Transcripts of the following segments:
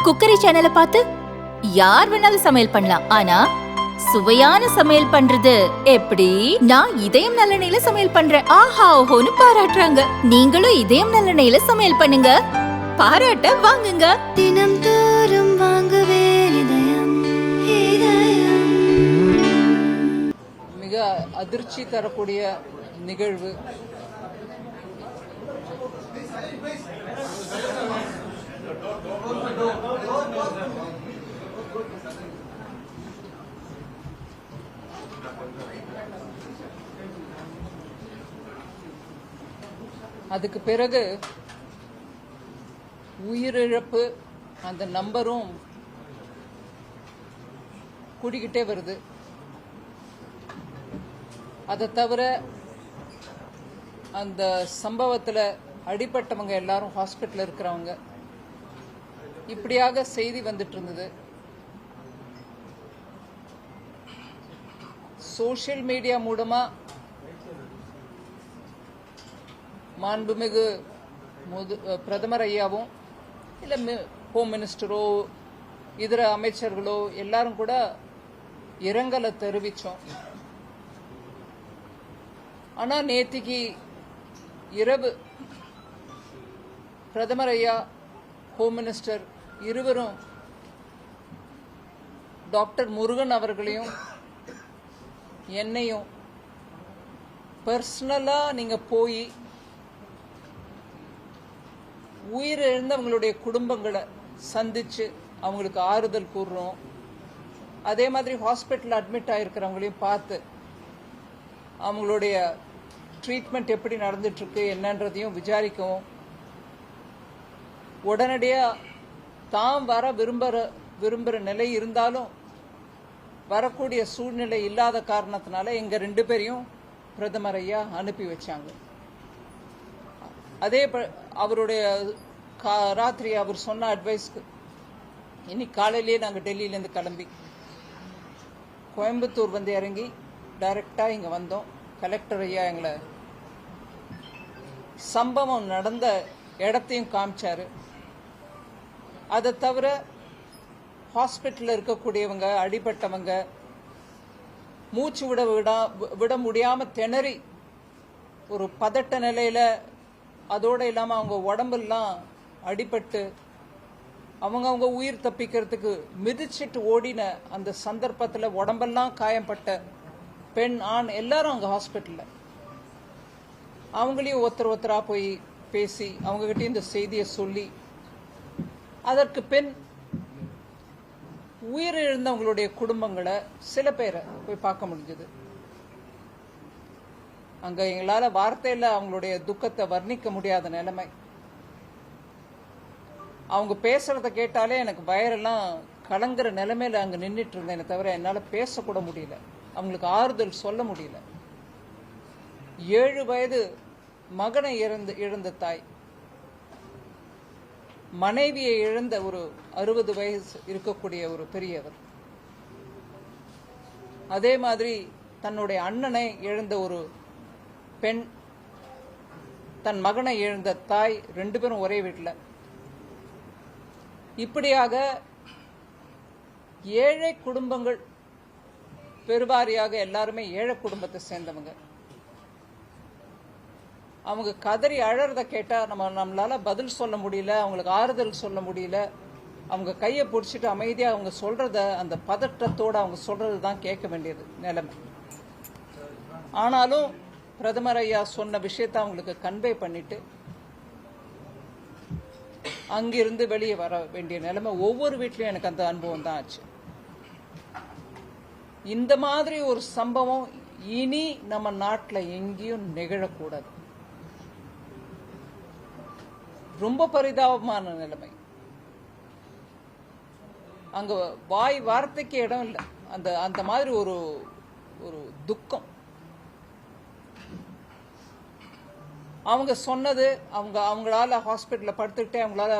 Cookery சேனலை பார்த்து யார் வேணாலும் சமையல் பண்ணலாம். ஆனா சுவையான சமையல் பண்றது எப்படி? நான் இதயம் நல்லெண்ணெயில சமையல் பண்றேன். ஆஹா ஓஹோன்னு பாராட்டுறாங்க. நீங்களும் இதயம் நல்லெண்ணெயில சமையல் பண்ணுங்க, பாராட்ட வாங்குங்க. தினம் தோறும் வாங்குவே இதயம் இதயம். மிக அதிர்ச்சி தரக்கூடிய நிகழ்வு. அதுக்கு பிறகு உயிரிழப்பு அந்த நம்பரும் கூடிக்கிட்டே வருது. அதை தவிர அந்த சம்பவத்தில் அடிபட்டவங்க எல்லாரும் ஹாஸ்பிட்டலில் இருக்கிறவங்க, இப்படியாக செய்தி வந்துட்டு இருந்தது. சோஷியல் மீடியா மூலமா மாண்புமிகு பிரதமர் ஐயாவும் இல்லை ஹோம் மினிஸ்டரோ இதர அமைச்சர்களோ எல்லாரும் கூட இரங்கலை தெரிவித்தோம். ஆனால் நேத்திக்கு இரவு பிரதமர் ஐயா, ஹோம் மினிஸ்டர் இருவரும் டாக்டர் முருகன் அவர்களையும் என்னையும் பர்சனலாக நீங்கள் போய் உயிரிழந்தவங்களுடைய குடும்பங்களை சந்திச்சு அவங்களுக்கு ஆறுதல் கூறுறோம். அதே மாதிரி ஹாஸ்பிட்டலில் அட்மிட் ஆகிருக்கிறவங்களையும் பார்த்து அவங்களுடைய ட்ரீட்மெண்ட் எப்படி நடந்துட்டுருக்கு என்னன்றதையும் விசாரிக்கவும், உடனடியாக தாம் வர விரும்புகிற நிலை இருந்தாலும் வரக்கூடிய சூழ்நிலை இல்லாத காரணத்தினால எங்கள் 2 பேரையும் பிரதமர் ஐயா அனுப்பி வச்சாங்க. அதே அவருடைய ராத்திரி அவர் சொன்ன அட்வைஸ்க்கு இன்னைக்கு காலையிலேயே நாங்கள் டெல்லியிலேருந்து கிளம்பி கோயம்புத்தூர் வந்து இறங்கி டைரெக்டாக இங்கே வந்தோம். கலெக்டர் ஐயா எங்களை சம்பவம் நடந்த இடத்தையும் காமிச்சாரு. அதை தவிர ஹாஸ்பிட்டலில் இருக்கக்கூடியவங்க, அடிபட்டவங்க, மூச்சு விட முடியாமல் திணறி ஒரு பதட்ட நிலையில், அதோடு இல்லாமல் அவங்க உடம்பெல்லாம் அடிபட்டு அவங்க உயிர் தப்பிக்கிறதுக்கு மிதிச்சிட்டு ஓடின அந்த சந்தர்ப்பத்தில் உடம்பெல்லாம் காயப்பட்ட பெண், ஆண் எல்லாரும் அங்கே ஹாஸ்பிட்டலில். அவங்களையும் ஒருத்தராக போய் பேசி அவங்ககிட்ட இந்த செய்தியை சொல்லி, அதற்கு பின் உயிரிழந்தவங்களுடைய குடும்பங்களை சில பேரை போய் பார்க்க முடிஞ்சது. அங்க எங்களால வார்த்தையில அவங்களுடைய துக்கத்தை வர்ணிக்க முடியாத நிலைமை. அவங்க பேசுறத கேட்டாலே எனக்கு வயரெல்லாம் கலங்குற நிலைமையில அங்க நின்றுட்டு இருந்தேனே தவிர என்னால பேசக்கூட முடியல, அவங்களுக்கு ஆறுதல் சொல்ல முடியல. 7 வயது மகனை இழந்த தாய், மனைவியை இழந்த ஒரு 60 வயசு இருக்கக்கூடிய ஒரு பெரியவர், அதே மாதிரி தன்னுடைய அண்ணனை இழந்த ஒரு பெண், தன் மகனை இழந்த தாய், 2 பேரும் ஒரே வீட்டில். இப்படியாக ஏழை குடும்பங்கள், பெருவாரியாக எல்லாருமே ஏழை குடும்பத்தை சேர்ந்தவங்க. அவங்க கதறி அழறத கேட்டா நம்மளால பதில் சொல்ல முடியல, அவங்களுக்கு ஆறுதல் சொல்ல முடியல. அவங்க கையை பிடிச்சிட்டு அமைதியா அவங்க சொல்றத, அந்த பதட்டத்தோட அவங்க சொல்றது தான் கேட்க வேண்டியது நிலைமை. ஆனாலும் பிரதமர் ஐயா சொன்ன விஷயத்தை அவங்களுக்கு கன்வே பண்ணிட்டு அங்கிருந்து வெளியே வர வேண்டிய நிலைமை ஒவ்வொரு வீட்லயும் எனக்கு அந்த அனுபவம் தான் ஆச்சு. இந்த மாதிரி ஒரு சம்பவம் இனி நம்ம நாட்டில் எங்கேயும் நிகழக்கூடாது. ரொம்ப பரிதாபமான நிலைமை. அங்க வாய் வார்த்தைக்கு இடம் இல்லை. அந்த மாதிரி ஒரு ஒரு துக்கம். அவங்க சொன்னது, அவங்களால ஹாஸ்பிட்டலில் படுத்துக்கிட்டே அவங்களால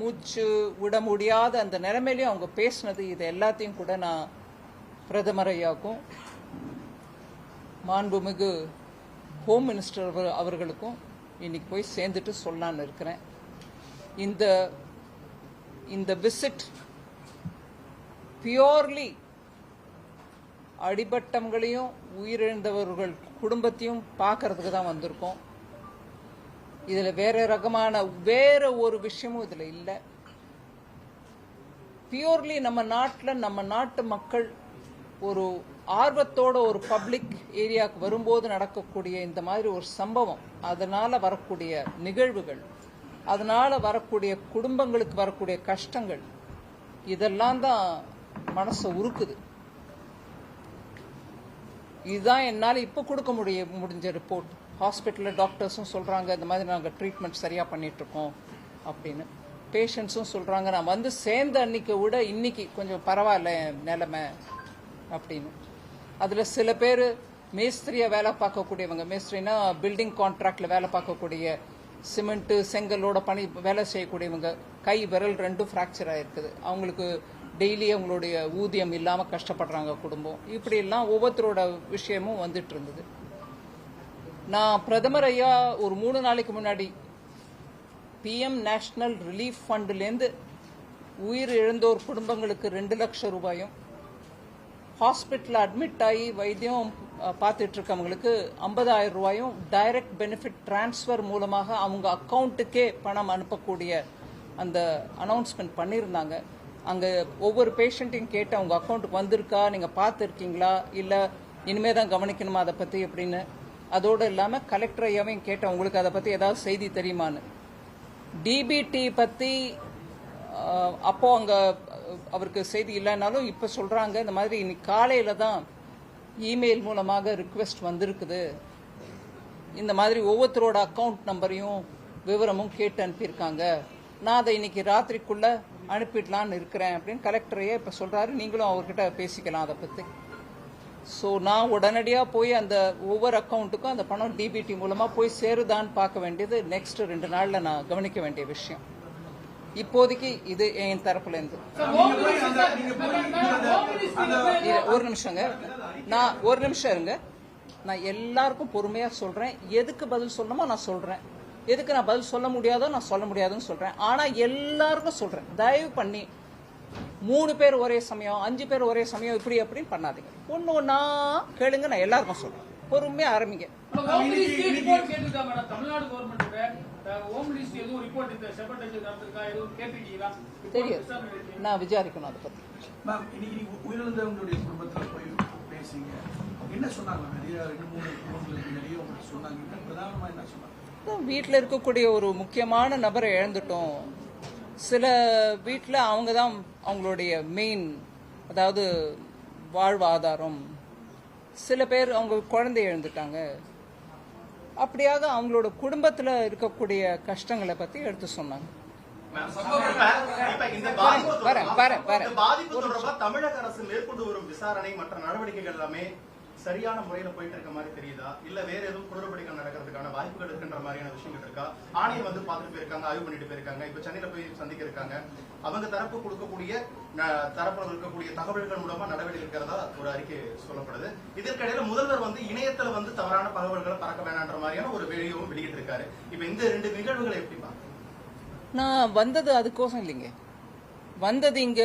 மூச்சு விட முடியாத அந்த நிலைமையிலையும் அவங்க பேசினது, இது எல்லாத்தையும் கூட நான் பிரதமர் ஐயாவுக்கும் மாண்புமிகு ஹோம் மினிஸ்டர் அவர்களுக்கும் இன்னைக்கு போய் சேர்ந்துட்டு சொல்லலான்னு இருக்கிறேன். இந்த இந்த விசிட் பியோர்லி அடிபட்டவங்களையும் உயிரிழந்தவர்கள் குடும்பத்தையும் பார்க்கறதுக்கு தான் வந்திருக்கோம். இதுல வேற ஒரு விஷயமும் இதுல இல்லை. பியூர்லி நம்ம நாட்டில் நம்ம நாட்டு மக்கள் ஒரு ஆர்வத்தோட ஒரு பப்ளிக் ஏரியாவுக்கு வரும்போது நடக்கக்கூடிய இந்த மாதிரி ஒரு சம்பவம், அதனால வரக்கூடிய நிகழ்வுகள், அதனால வரக்கூடிய குடும்பங்களுக்கு வரக்கூடிய கஷ்டங்கள், இதெல்லாம் தான் மனசை உருக்குது. இதுதான் என்னால் இப்போ கொடுக்க முடிஞ்ச ரிப்போர்ட். ஹாஸ்பிட்டலில் டாக்டர்ஸும் சொல்கிறாங்க இந்த மாதிரி நாங்கள் ட்ரீட்மெண்ட் சரியாக பண்ணிகிட்ருக்கோம் அப்படின்னு. பேஷண்ட்ஸும் சொல்கிறாங்க நான் வந்து சேர்ந்த அன்னைக்கு விட இன்னைக்கு கொஞ்சம் பரவாயில்ல நிலைமை அப்படின்னு. அதில் சில பேர் மேஸ்திரியாக வேலை பார்க்கக்கூடியவங்க, மேஸ்திரினா பில்டிங் கான்ட்ராக்டில் வேலை பார்க்கக்கூடிய, சிமெண்ட்டு செங்கலோட வேலை செய்யக்கூடியவங்க, கை விரல் ரெண்டும் ஃப்ராக்சர் ஆகிருக்குது. அவங்களுக்கு டெய்லி அவங்களுடைய ஊதியம் இல்லாமல் கஷ்டப்படுறாங்க குடும்பம். இப்படியெல்லாம் ஒவ்வொருத்தரோட விஷயமும் வந்துட்டு இருந்தது. நான் பிரதமர் ஐயா ஒரு 3 நாளைக்கு முன்னாடி பிஎம் நேஷனல் ரிலீஃப் ஃபண்ட்லேருந்து உயிர் இழந்தோர் குடும்பங்களுக்கு 2 லட்சம் ரூபாயும், ஹாஸ்பிட்டலில் அட்மிட் ஆகி வைத்தியம் பார்த்துட்டு இருக்கவங்களுக்கு 50,000 ரூபாயும் டைரக்ட் பெனிஃபிட் டிரான்ஸ்ஃபர் மூலமாக அவங்க அக்கௌண்ட்டுக்கே பணம் அனுப்பக்கூடிய அந்த அனௌன்ஸ்மெண்ட் பண்ணியிருந்தாங்க. அங்கே ஒவ்வொரு பேஷண்ட்டையும் கேட்டு அவங்க அக்கௌண்ட்டுக்கு வந்திருக்கா, நீங்கள் பார்த்துருக்கீங்களா, இல்லை இனிமே தான் கவனிக்கணுமா அதை பற்றி அப்படின்னு. அதோடு இல்லாமல் கலெக்டர் ஐயாவையும் கேட்டேன் உங்களுக்கு அதை பற்றி ஏதாவது செய்தி தெரியுமான்னு. டிபிடி பற்றி அப்போ அங்கே அவருக்கு செய்தி இல்லைனாலும் இப்போ சொல்கிறாங்க இந்த மாதிரி இன்னைக்கு காலையில் தான் இமெயில் மூலமாக ரிக்வெஸ்ட் வந்திருக்குது, இந்த மாதிரி ஒவ்வொருத்தரோட அக்கௌண்ட் நம்பரையும் விவரமும் கேட்டு அனுப்பியிருக்காங்க, நான் அதை இன்னைக்கு ராத்திரிக்குள்ளே அனுப்பிடலான்னு இருக்கிறேன் அப்படின்னு கலெக்டரையே இப்போ சொல்கிறாரு. நீங்களும் அவர்கிட்ட பேசிக்கலாம் அதை பற்றி. ஸோ நான் உடனடியாக போய் அந்த ஒவ்வொரு அக்கௌண்ட்டுக்கும் அந்த பணம் டிபிடி மூலமாக போய் சேருதான்னு பார்க்க வேண்டியது நெக்ஸ்ட் 2 நாளில் நான் கவனிக்க வேண்டிய விஷயம். இப்போதைக்கு இது என் தரப்புலேருந்து. ஒரு நிமிஷங்க, நான் ஒரு நிமிஷம் இருங்க. நான் எல்லாருக்கும் பொறுமையாக சொல்கிறேன். எதுக்கு பதில் சொல்லணுமோ நான் சொல்கிறேன், எதுக்கு நான் பதில் சொல்ல முடியாதோ நான் சொல்ல முடியாதுன்னு சொல்கிறேன். ஆனால் எல்லாருக்கும் சொல்கிறேன், தயவு பண்ணி 3 பேர் ஒரே சமயம் 5 பேர் ஒரே சமயம் இப்படி அப்படின்னு பண்ணாதீங்க. ஒன்னா கேளுங்க, நான் எல்லாருக்கும் சொல்றேன். பொறுமையா ஆரம்பிங்க. தெரியும், நான் விசாரிக்கணும் அதை பத்தி. உயிரிழந்தவங்களுடைய குடும்பத்தில் போய் பேசிங்க, என்ன சொன்னாங்க? நிறைய 2-3 நிறைய சொன்னாங்க. பிரதானமா என்ன சொன்னாங்க? வீட்டில் இருக்கக்கூடிய ஒரு முக்கியமான நபரை இழந்துட்டோம். சில வீட்டில் அவங்க தான் அவங்களுடைய மெயின், அதாவது வாழ்வாதாரம். சில பேர் அவங்க குழந்தைய இழந்துட்டாங்க. அப்படியாக அவங்களோட குடும்பத்தில் இருக்கக்கூடிய கஷ்டங்களை பற்றி எடுத்து சொன்னாங்க. தமிழக அரசு மேற்கொண்டு வரும் விசாரணை மற்ற நடவடிக்கைகள் எல்லாமே சரியான முறையில போயிட்டு இருக்க மாதிரி தெரியுதா, இல்ல வேற எதுவும் குளறுபடிகள் நடக்கிறதுக்கான வாய்ப்புகள் இருக்கின்ற மாதிரியான விஷயங்கள் இருக்கா? ஆணையம் வந்து பார்த்துட்டு போயிருக்காங்க, ஆய்வு பண்ணிட்டு போயிருக்காங்க, இப்ப சென்னையில போய் சந்திக்க இருக்காங்க. அவங்க தரப்பு கொடுக்கக்கூடிய தரப்புல இருக்கக்கூடிய தகவல்கள் மூலமா நடவடிக்கை இருக்கிறதா ஒரு அறிக்கை சொல்லப்படுது. இதற்கிடையில முதல்வர் வந்து இணையத்துல வந்து தவறான தகவல்களை பறக்க வேணான்ற மாதிரியான ஒரு வீடியோவும் வெளியிட்டு இருக்காரு. இப்ப இந்த 2 நிகழ்வுகளை எப்படி பாருங்க? நான் வந்தது அதுக்கோசம் இல்லைங்க. வந்தது இங்க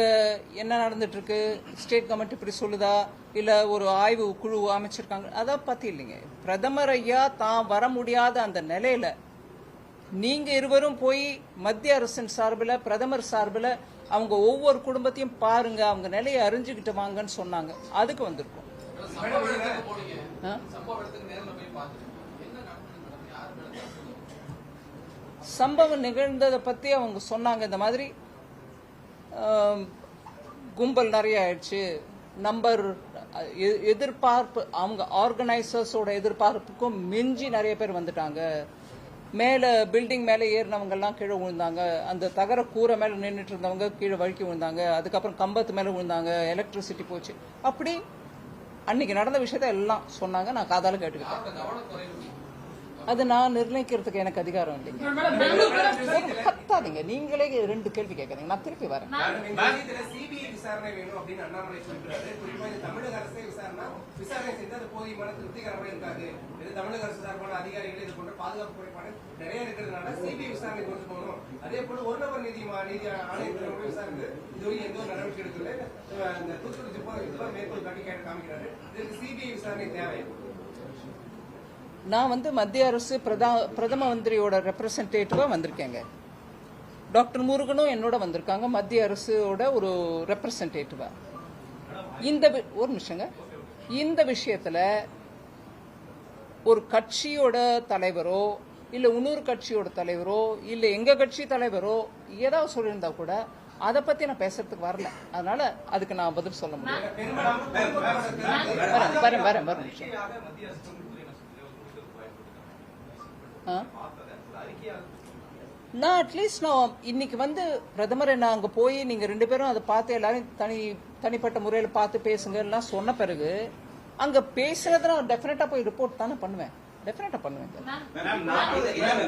என்ன நடந்துட்டு இருக்கு, ஸ்டேட் கவர்மெண்ட் இப்படி சொல்லுதா, இல்ல ஒரு ஆய்வு குழு அமைச்சிருக்காங்க, அதை பத்தி இல்லைங்க. பிரதமர் ஐயா தான் வர முடியாத அந்த நிலையில நீங்க இருவரும் போய் மத்திய அரசின் சார்பில் பிரதமர் சார்பில் அவங்க ஒவ்வொரு குடும்பத்தையும் பாருங்க, அவங்க நிலையை அறிஞ்சுக்கிட்டு வாங்கன்னு சொன்னாங்க. அதுக்கு வந்திருக்கோம். சம்பவம் நிகழ்ந்ததை பத்தி அவங்க சொன்னாங்க. இந்த மாதிரி கும்பல் நிறைய ஆயிடுச்சு, நம்பர் எதிர்பார்ப்பு, அவங்க ஆர்கனைசர்ஸோட எதிர்பார்ப்புக்கும் மிஞ்சி நிறைய பேர் வந்துட்டாங்க. மேலே பில்டிங் மேலே ஏறினவங்கெல்லாம் கீழே விழுந்தாங்க, அந்த தகர கூரை மேலே நின்றுட்டு இருந்தவங்க கீழே வழுக்கி விழுந்தாங்க, அதுக்கப்புறம் கம்பத்து மேலே விழுந்தாங்க, எலக்ட்ரிசிட்டி போச்சு. அப்படி அன்னைக்கு நடந்த விஷயத்த எல்லாம் சொன்னாங்க. நான் காதால கேட்டுக்கிட்டேன். அது நான் நிர்ணயிக்கிறதுக்கு எனக்கு அதிகாரம் இல்லைங்க. கத்தாதீங்க, நீங்களே 2 கேள்வி கேட்காதீங்க, நான் திருப்பி வரேன். சிபிஐ விசாரணை வேணும் அப்படின்னு அண்ணாமலை சொல்லிருக்காரு. குறிப்பா இது தமிழக அரசே விசாரணை செய்து அது போதியமான திருப்திகரமா இருக்காது. இது தமிழக அரசு சார்பான அதிகாரிகள் இது போன்ற பாதுகாப்பு குறைபாடு நிறைய இருக்கிறதுனால சிபிஐ விசாரணை கொண்டு போகணும். அதே போல ஒரு நபர் நீதி ஆணையத்தினுடைய விசாரணை இதுவரை எந்த ஒரு நடவடிக்கை எடுக்கல. இந்த தூத்துக்குடி ஜிப்பா மேற்கோள் காட்டி காமிக்கிறாரு. இதுக்கு சிபிஐ விசாரணை தேவை. நான் மத்திய அரசு பிரதம மந்திரியோட ரெப்ரசன்டேட்டிவா வந்திருக்கேங்க. டாக்டர் முருகனும் என்னோட வந்திருக்காங்க, மத்திய அரசோட ஒரு ரெப்ரசன்டேட்டிவா. ஒரு நிமிஷங்க, இந்த விஷயத்துல ஒரு கட்சியோட தலைவரோ இல்ல இன்னொரு கட்சியோட தலைவரோ இல்ல எங்க கட்சி தலைவரோ ஏதாவது சொல்லியிருந்தா கூட அதை பத்தி நான் பேசுறதுக்கு வரல. அதனால அதுக்கு நான் பதில் சொல்ல முடியும். வரேன். நான் அட்லீஸ்ட் நான் இன்னைக்கு பிரதமர் என்ன அங்க போய் நீங்க 2 பேரும் அதை பார்த்து எல்லாரும் தனிப்பட்ட முறையில பார்த்து பேசுங்க சொன்ன பிறகு அங்க பேசுறத நான் டெஃபினட்டா போய் ரிப்போர்ட் தானே பண்ணுவேன். டெஃபினட்டா பண்ணுவேன்.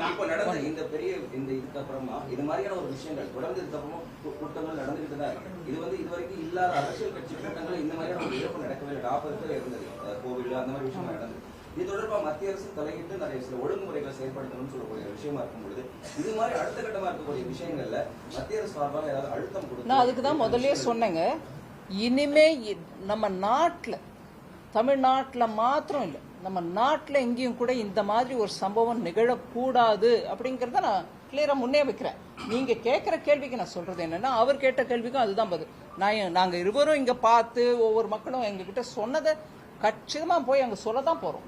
இப்போ நடந்த இந்த பெரிய இதுக்கு அப்புறமா இது மாதிரியான ஒரு விஷயங்கள் தொடர்ந்து இதுக்கு அப்புறமா கூட்டங்கள் நடந்துகிட்டு தான் இருக்கு. இது வரைக்கும் இல்லாத அரசியல் கட்சி கூட்டங்கள் இந்த மாதிரியான ஒரு இழப்பு நடக்கவே இல்லை. 40 இருந்தது கோவில் அந்த மாதிரி விஷயம் நடந்தது. இது தொடர்பாக மத்திய அரசு தலையிட்டு நிறைய சில ஒழுங்குமுறைகளை செயல்படுத்தணும்னு சொல்லக்கூடிய விஷயமா இருக்கும் பொழுது இது மாதிரி அடுத்த கட்டமா இருக்கக்கூடிய விஷயங்கள்ல மத்திய அரசு சார்பாக ஏதாவது அழுத்தம் கொடுத்து நான் அதுக்கு தான் முதல்லயே சொன்னேங்க. இனிமே நம்ம நாட்டில் தமிழ்நாட்டில் மாத்திரம் இல்லை, நம்ம நாட்டில் எங்கேயும் கூட இந்த மாதிரி ஒரு சம்பவம் நிகழக்கூடாது அப்படிங்கிறத நான் கிளியரா முன்னே வைக்கிறேன். நீங்க கேட்கிற கேள்விக்கு நான் சொல்றது என்னன்னா, அவர் கேட்ட கேள்விக்கும் அதுதான் பதில். நாங்க இருவரும் இங்க பார்த்து ஒவ்வொரு மக்களும் எங்ககிட்ட சொன்னதை கச்சிதமா போய் அங்க சொல்லதான் போறோம்.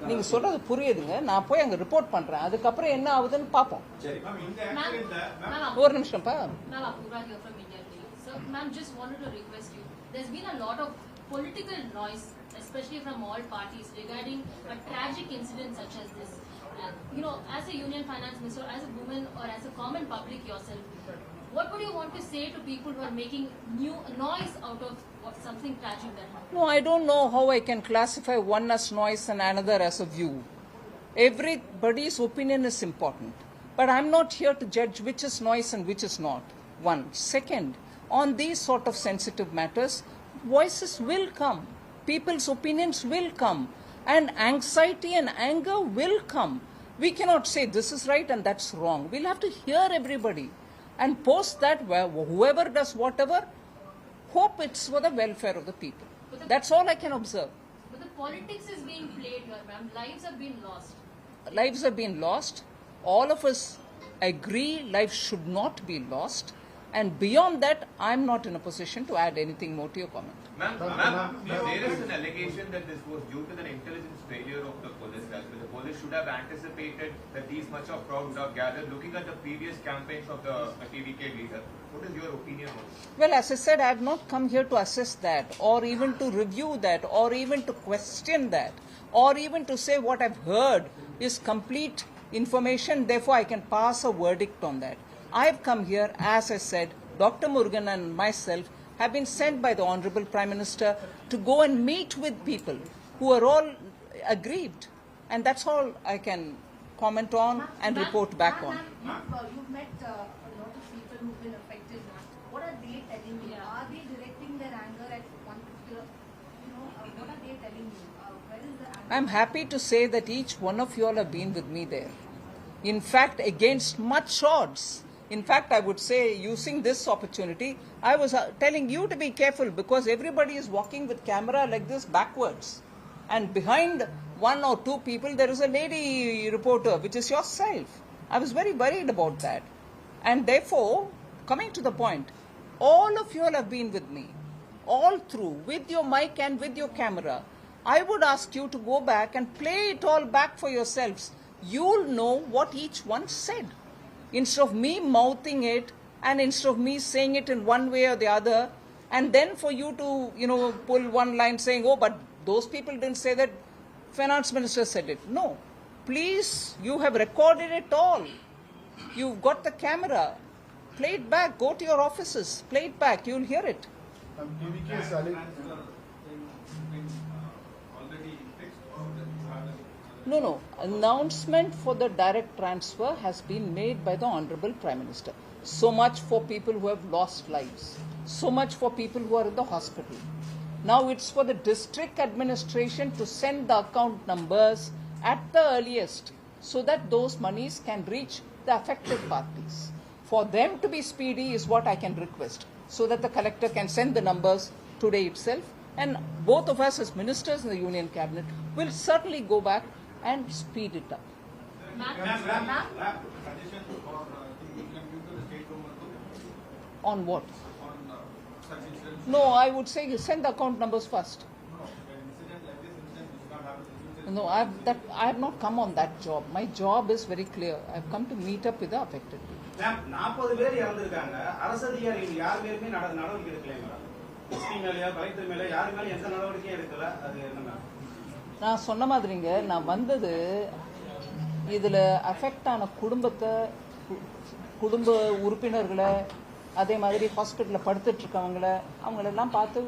நீங்க சொல்றது புரியுதுங்க. நான் போய் அங்க ரிப்போர்ட் பண்றேன், அதுக்கப்புறம் என்ன ஆகுதுன்னு பாப்போம். ஒரு நிமிஷம் பா. Political noise, especially from all parties, regarding a tragic incident such as this. As a union finance minister, as a woman, or as a common public yourself, what would you want to say to people who are making new noise out of something tragic that happened? No, I don't know how I can classify one as noise and another as a view. Everybody's opinion is important, but I'm not here to judge which is noise and which is not. One. Second, on these sort of sensitive matters, voices will come, people's opinions will come, and anxiety and anger will come. We cannot say this is right and that's wrong. We'll have to hear everybody and post that whoever does whatever, hope it's for the welfare of the people. That's all I can observe. But the politics is being played here, ma'am. Lives have been lost. Lives have been lost. All of us agree lives should not be lost. And beyond that, I'm not in a position to add anything more to your comment. Ma'am, there is an allegation that this was due to the intelligence failure of the police. The police should have anticipated that these much of crowd would have gathered. Looking at the previous campaigns of the TVK leader, what is your opinion on this? Well, as I said, I have not come here to assess that, or even to review that, or even to question that, or even to say what I've heard is complete information, therefore I can pass a verdict on that. I've come here, as I said, Dr. Murugan and myself have been sent by the Honorable Prime Minister to go and meet with people who are all aggrieved. And that's all I can comment on and report back on. You've met a lot of people who've been affected. What are they telling you? Are they directing their anger at one particular, what are they telling you? Where is the anger? I'm happy to say that each one of you all have been with me there. In fact, against much odds. In fact, I would say, using this opportunity, I was telling you to be careful because everybody is walking with camera like this backwards. And behind 1 or 2 people, there is a lady reporter, which is yourself. I was very worried about that. And therefore, coming to the point, all of you all have been with me, all through, with your mic and with your camera. I would ask you to go back and play it all back for yourselves. You'll know what each one said. Instead of me mouthing it and instead of me saying it in one way or the other, and then for you to, pull one line saying, oh, but those people didn't say that, finance minister said it. No. please, you have recorded it all. You've got the camera. Play it back. Go to your offices. Play it back. You'll hear it. No. Announcement for the direct transfer has been made by the Honorable Prime Minister. So much for people who have lost lives. So much for people who are in the hospital. Now it's for the district administration to send the account numbers at the earliest so that those monies can reach the affected parties. For them to be speedy is what I can request, so that the collector can send the numbers today itself, and both of us as ministers in the Union Cabinet will certainly go back and speed it up. On what? No, I would say you send the account numbers first. No, I have not come on that job. My job is very clear. I have come to meet up with the affected people. Ma'am 40 பேர் இறந்திருக்காங்க. அரசு அதிகாரிகள் யார் பேருமே நடவடிக்கை எடுக்கல madam. SP மேலயா collector மேல யார் மேல எந்த நடவடிக்கையும் எடுக்கல. அது என்ன மேம்? நான் சொன்ன மாதிரிங்க, நான் வந்தது இதுல அஃபெக்ட் ஆன குடும்ப உறுப்பினர்களை, அதே மாதிரி ஹாஸ்பிட்டலில் படுத்துட்டு இருக்கவங்கள, அவங்களெல்லாம் பார்த்து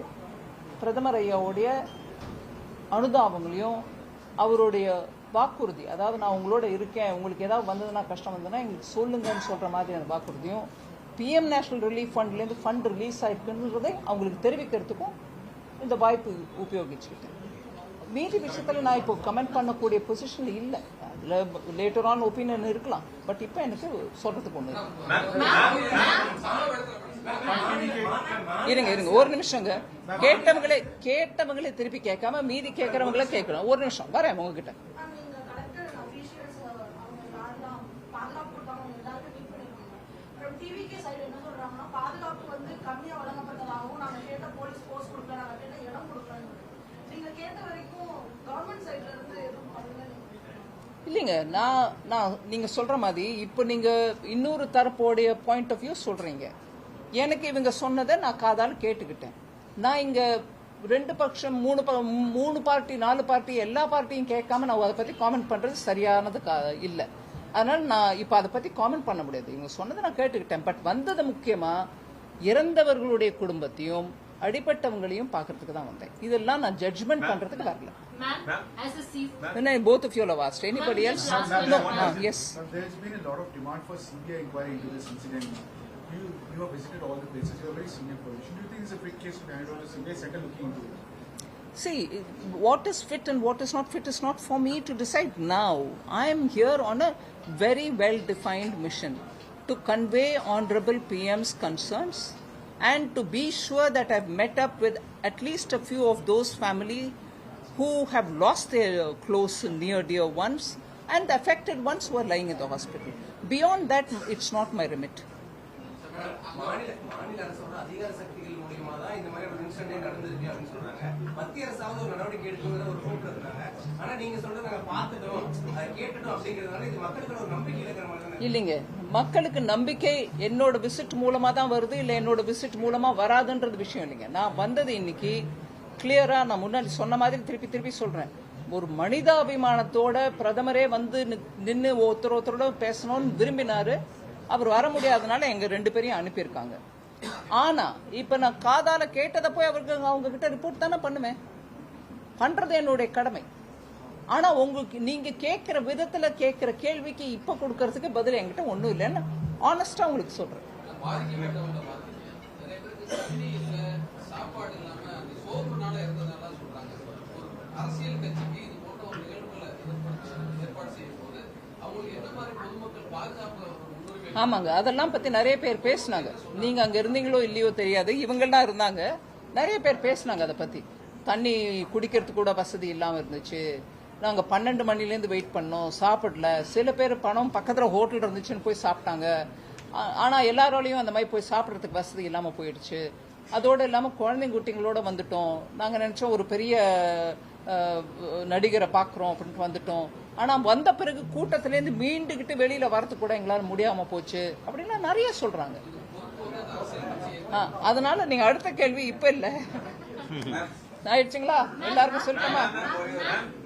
பிரதமர் ஐயாவுடைய அனுதாபங்களையும் அவருடைய வாக்குறுதி, அதாவது நான் உங்களோட இருக்கேன், உங்களுக்கு ஏதாவது வந்ததுன்னா கஷ்டம் வந்ததுன்னா எங்களுக்கு சொல்லுங்கன்னு சொல்கிற மாதிரியான வாக்குறுதியும், பிஎம் நேஷனல் ரிலீஃப் ஃபண்ட்லேருந்து ஃபண்ட் ரிலீஸ் ஆகிருக்குன்றதை அவங்களுக்கு தெரிவிக்கிறதுக்கும் இந்த வாய்ப்பு உபயோகிச்சுக்கிட்டேன். மீதி விஷயத்தில் நான் இப்போ கமெண்ட் பண்ணக்கூடிய பொசிஷனில் இல்லை. அதில் லேட்டர் ஆன் ஒப்பீனியன் இருக்கலாம், பட் இப்போ எனக்கு சொல்கிறதுக்கு ஒன்று இருங்க ஒரு நிமிஷங்க. கேட்டவங்களே திருப்பி கேட்காம மீதி கேட்கறவங்கள கேட்கணும். ஒரு நிமிஷம் வரேன் உங்ககிட்ட. இல்லைங்க, நான் நீங்க சொல்ற மாதிரி இப்போ நீங்க இன்னொரு தரப்போடைய பாயிண்ட் ஆஃப் வியூ சொல்றீங்க. எனக்கு இவங்க சொன்னதை நான் காதால் கேட்டுக்கிட்டேன். நான் இங்க 2 பட்சம் 3 பார்ட்டி 4 பார்ட்டி எல்லா பார்ட்டியும் கேட்காம நான் அதை பத்தி காமெண்ட் பண்றது சரியானது இல்லை. அதனால நான் இப்போ அதை பத்தி காமெண்ட் பண்ண முடியாது. இவங்க சொன்னதை நான் கேட்டுக்கிட்டேன். பட் வந்தது முக்கியமா இறந்தவர்களுடைய குடும்பத்தையும் அடிப்பட்டவங்களையும் பார்க்கறதுக்கு தான் வந்தேன். இதெல்லாம் நான் ஜட்ஜ்மெண்ட் பண்றதுக்கு வரல. Both of you have asked. Anybody else? No. Yes. There has been a lot of demand for CBI inquiry into this incident. You have visited all the places. You are very senior position. Do you think it's a quick case to hand over to CBI center looking into it? See, what is fit and what is not fit is not for me to decide now. I am here on a very well-defined mission to convey Honorable PM's concerns and to be sure that I've met up with at least a few of those families who have lost their close and near dear ones and the affected ones who are lying in the hospital. Beyond that, it's not my remit. மாநில அரசோட அதிகார சக்திகள் மூலமா தான் இந்த மாதிரி ஒரு incident நடந்திருக்கு அப்படின்னு சொல்றாங்க. மத்திய அரசாவது ஒரு நடவடிக்கை எடுக்குங்கிற ஒரு ஹோப் இருந்தாங்க. ஆனா நீங்க சொல்றது நாங்க பார்த்துட்டோம், அதை கேட்டுட்டோம் அப்படிங்கிறதுனால இது மக்களுக்கு ஒரு நம்பிக்கை இருக்கிற மாதிரி தானே? இல்லைங்க, மக்களுக்கு நம்பிக்கை என்னோட விசிட் மூலமா தான் வருது, இல்லை என்னோட விசிட் மூலமா வராதுன்றது விஷயம் இல்லைங்க. நான் வந்தது இன்னைக்கு கிளியரா, நான் முன்னாடி சொன்ன மாதிரி திருப்பி சொல்றேன். ஒரு மனிதாபிமானத்தோட பிரதமரே வந்து நின்று ஒருத்தரோட பேசணும்னு விரும்பினாரு. அவர் வர முடியாதனால எங்க 2 பேரையும் அனுப்பியிருக்காங்க. ஆனா இப்ப நான் காதால கேட்டதை போய் அவங்க கிட்ட ரிப்போர்ட் தானே பண்ணுவேன். பண்றது என்னுடைய கடமை. ஆனா உங்களுக்கு நீங்க கேட்கிற விதத்துல கேட்கிற கேள்விக்கு இப்ப கொடுக்கறதுக்கு பதில் என்கிட்ட ஒண்ணும் இல்லைன்னு ஆனஸ்டா உங்களுக்கு சொல்றேன். அரசியல் கட்சிக்கு இது போன்ற ஒரு நிகழ்வுகளை ஏற்பாடு செய்யும் போது அவங்களுக்கு என்ன மாதிரி பொதுமக்கள் பாதுகாப்பு? ஆமாங்க, அதெல்லாம் பத்தி நிறைய பேர் பேசினாங்க. நீங்க அங்க இருந்தீங்களோ இல்லையோ தெரியாது, இவங்கெல்லாம் இருந்தாங்க, நிறைய பேர் பேசினாங்க. அதை பத்தி தண்ணி குடிக்கிறதுக்கு கூட வசதி இல்லாம இருந்துச்சு, நாங்க 12 மணிலேருந்து வெயிட் பண்ணோம், சாப்பிடல. சில பேர் பணம் பக்கத்துல ஹோட்டல் இருந்துச்சுன்னு போய் சாப்பிட்டாங்க. ஆனா எல்லாரோடையும் அந்த மாதிரி போய் சாப்பிட்றதுக்கு வசதி இல்லாம போயிடுச்சு. அதோடு இல்லாமல் குழந்தைங்க குட்டிங்களோட வந்துட்டோம். நாங்கள் நினச்சோம் ஒரு பெரிய நடிகரை பார்க்குறோம் அப்படின்ட்டு வந்துட்டோம். ஆனால் வந்த பிறகு கூட்டத்திலேருந்து மீண்டுகிட்டு வெளியில் வரத்துக்கு கூட எங்களால் முடியாமல் போச்சு அப்படின்னா நிறைய சொல்கிறாங்க. அதனால நீங்கள் அடுத்த கேள்வி இப்போ இல்லை, ஆயிடுச்சுங்களா? எல்லாருக்கும் சொல்லட்டுமா?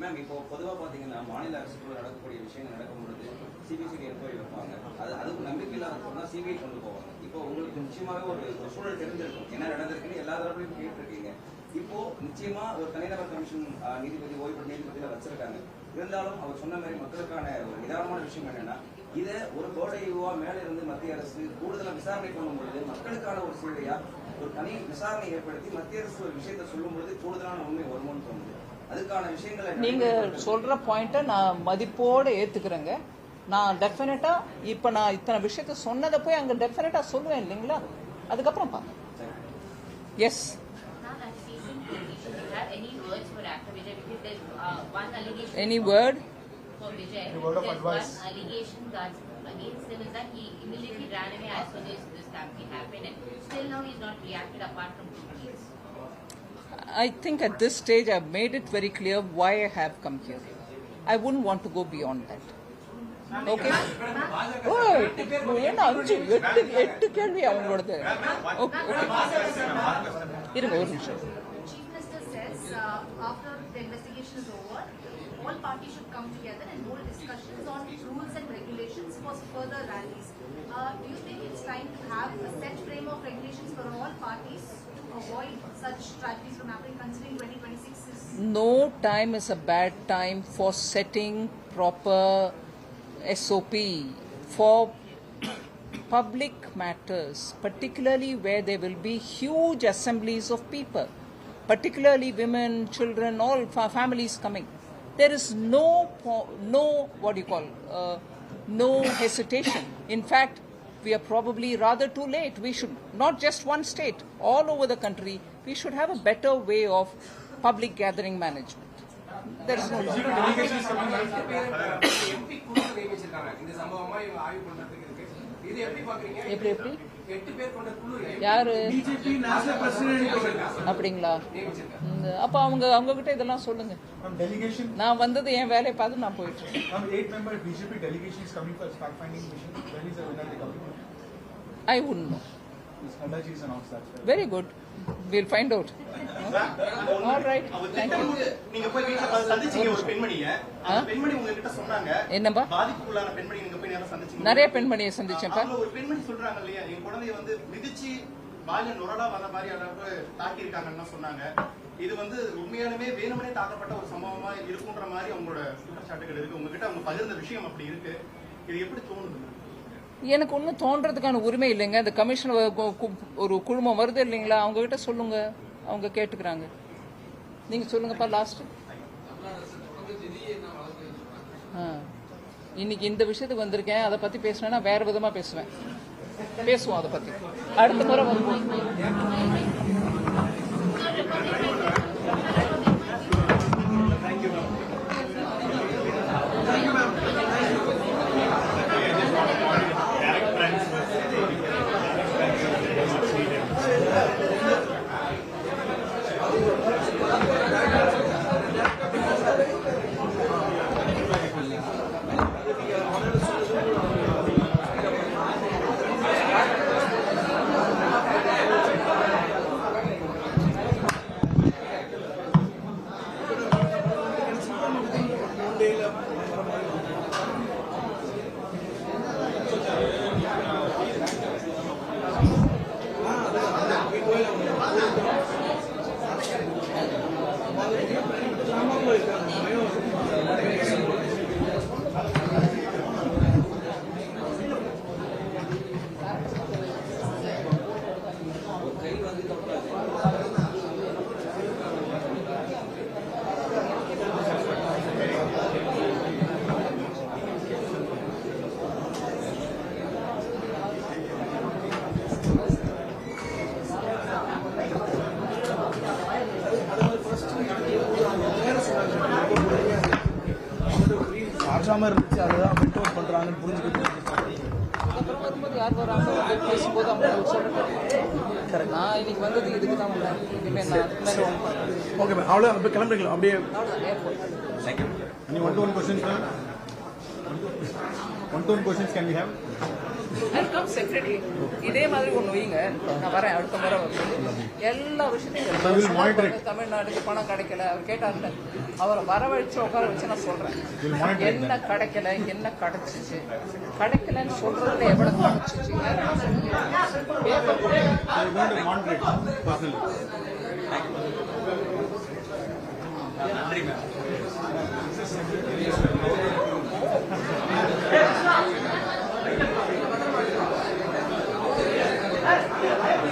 மேம் இப்போ பொதுவா பாத்தீங்கன்னா மாநில அரசுக்குள்ள நடக்கக்கூடிய விஷயங்கள் நடக்கும்பொழுது சிபிசிஐடி என்கொயரி வைப்பாங்க. அதுக்கு நம்பிக்கை இல்லாத சிபிஐ கொண்டு போவாங்க. இப்போ உங்களுக்கு நிச்சயமாவே ஒரு சூழல் தெரிஞ்சிருக்கும் என்ன நடந்திருக்குன்னு எல்லா தரப்புலையும் கேட்டிருக்கீங்க. இப்போ நிச்சயமா ஒரு தனிநபர் கமிஷன் நீதிபதி ஓய்வு நீதிபதியில வச்சிருக்காங்க. இருந்தாலும் அவர் சொன்ன மாதிரி மக்களுக்கான ஒரு நிதானமான விஷயம் என்னன்னா, இதை ஒரு கோடையுவா மேல இருந்து மத்திய அரசு கூடுதலா விசாரணை பண்ணும் பொழுது மக்களுக்கான ஒரு சேவையா ஒரு தனி விசாரணை ஏற்படுத்தி மத்திய அரசு ஒரு விஷயத்தை சொல்லும் பொழுது கூடுதலான உண்மை வருமானு தோணுது. அதுக்கான விஷயங்களை நீங்க சொல்ற பாயிண்ட்டை நான் மதிப்போட ஏத்துக்கிறேங்க. நான் டெஃபினட்டா இப்ப நான் இத்தனை விஷயத்த சொன்னதை போய் அங்க டெஃபினட்டா சொல்லுவேன் இல்லைங்களா? அதுக்கப்புறம் பாருங்க. Yes any word for Vijay? Any word of advice? One allegation that's against him is that he immediately ran away as soon as this campaign happened, and still now he's not reacted apart from 2 tweets. I think at this stage I've made it very clear why I have come here. I wouldn't want to go beyond that. Okay? என்ன 8 கேள்வி அவங்களோடது. Okay. இருங்க ஒரு நிமிஷம். Chief Minister says after the investigation is over, all parties should come together and hold discussions on rules and regulations for further rallies. Do you think it's time to have a set frame of regulations for all parties to avoid such tragedies from happening, considering 2026 is... No time is a bad time for setting proper SOP for public matters, particularly where there will be huge assemblies of people, particularly women, children, all families coming. There is no what do you call, no hesitation. In fact, we are probably rather too late. We should, not just one state, all over the country, we should have a better way of public gathering management. There is no MP குழு நியமிச்சிருக்காங்க. இந்த சம்பவமா இவங்க ஆய்வு பண்றதுக்கு இருக்கு. இது எப்படி பாக்குறீங்க? எப்படி 8 பேர் கொண்ட குழு யாரு பிஜேபி நேஷனல் பிரசிடென்ட் அப்படிங்களா? அப்ப அவங்க கிட்ட இதெல்லாம் சொல்லுங்க. Delegation. நான் வந்தது என் வேலையை பார்த்து நான் போயிட்டு இருக்கேன். 8-member BJP delegation is coming for fact finding mission. When is the winner they coming? I wouldn't know. Ms. Kandaji has announced that. Very good. We'll find out. All right. Thank you. நீங்க போய் வீட்ல சந்திச்சீங்க ஒரு பெண்மணியை. அந்த பெண்மணி உங்ககிட்ட சொன்னாங்க. என்னப்பா? பாதிப்புக்குள்ளான பெண்மணி நீங்க போய் நேரா சந்திச்சீங்க. நிறைய பெண்மணியை சந்திச்சேன்ப்பா. ஒரு பெண்மணி சொல்றாங்க இல்லையா, என் குழந்தையை வந்து மிதிச்சு வாயில நுரடா வர மாதிரி அளவுக்கு தாக்கி இருக்காங்கன்னு சொன்னாங்க. இது வந்து உண்மையாலுமே வேணுமனே தாக்கப்பட்ட ஒரு சம்பவமா இருக்குன்ற மாதிரி அவங்களோட குற்றச்சாட்டுகள் இருக்கு. உங்ககிட்ட அவங்க பகிர்ந்த விஷயம் அப்படி இருக்கு. இது எப்படி தோணுது? எனக்கு ஒன்றும் தோன்றதுக்கான உரிமை இல்லைங்க. இந்த கமிஷன் ஒரு குழுமம் வருது இல்லைங்களா, அவங்க கிட்ட சொல்லுங்க, அவங்க கேட்டுக்கிறாங்க. நீங்க சொல்லுங்கப்பா. லாஸ்ட் இன்னைக்கு இந்த விஷயத்துக்கு வந்திருக்கேன். அதை பத்தி பேசினா வேற விதமா பேசுவோம். அதை பத்தி அடுத்த முறை வருவோம். ஆற்றாம இருந்துச்சு, அதுதான் பிரிண்ட் அவுட் பண்றாங்கன்னு புரிஞ்சுக்கிட்டு அப்புறம் வரும்போது யார் வராங்க பேசும்போது அவங்க சொல்லுங்க. நான் இன்னைக்கு வந்தது இதுக்கு தான் வந்தேன். இனிமேல் நான் ஓகே மேம், அவ்வளோ இப்போ கிளம்புறீங்களா? அப்படியே any one-to-one questions, ma'am? One-to-one questions can we have? Come secretary இதே மாதிரி ஒன்று வைங்க, நான் வரேன் அடுத்த முறை எல்லா விஷயத்தையும் தமிழ்நாடுக்கு பணம் கிடைக்கல அவர் கேட்டார்ல, அவரை வரவழைச்சு உட்கார வச்சு நான் சொல்றேன் என்ன கிடைக்கல என்ன கிடைச்சிச்சு, கிடைக்கலன்னு சொல்றதுல எவ்வளவு கிடைச்சிச்சு. நன்றி மேம். Hey!